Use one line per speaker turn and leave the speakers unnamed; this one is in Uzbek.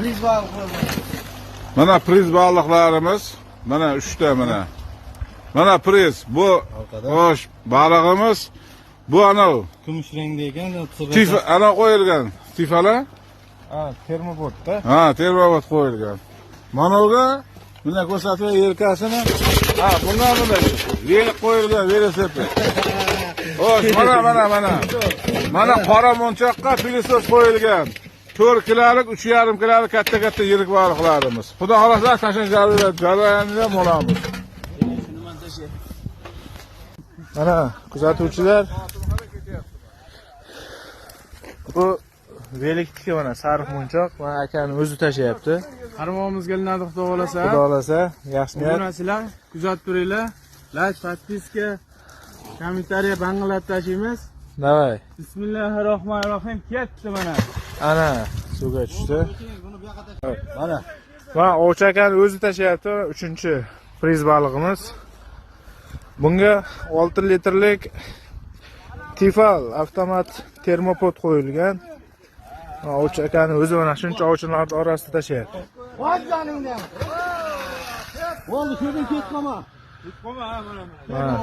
Priz baliq.
Mana priz baliqlarimiz. Mana 3 ta mana. Mana priz. Bu xo'sh, balig'imiz. Bu ana
Kumush rangda ekan,
tifa ana qo'yilgan. Tifalar?
Ha, termobotda.
Ha, termobot qo'yilgan. Mana uga buni ko'rsatib yelkasini. Ha, bundan yelib qo'yilgan velosiped. Xo'sh, mana. Mana qora monchoqqa pilisos qo'yilgan. 4 kilolik, 3,5 kilolik katta yirik baliqlarimiz. Xudo xolasa tashin jarayonida bo'lamiz. Mana kuzatuvchilar, bu velikniki mana sariq monchoq, mana akani o'zi tashayapti.
Qarmog'imizga ilinadi xudo xolasa.
Xudo xolasa, yaxshi niyat.
Obunachilar, kuzatib turinglar. Like, podpiska, kommentariya bangilab tashlaymiz.
Davay.
Bismillahirrohmanirrohim. Ketdi mana.
Ana suvga tushdi. Mana. Va Ovchi akani o'zi tashayapti, 3-priz balig'imiz. Bunga 6 litrlik Tifal avtomat termopod qo'yilgan. Ovchi akani o'zi mana shuncha ovchilar orasida tashayapti.
Voy joningdan. Bo'ldi, shundan ketmama. Ketmama, mana.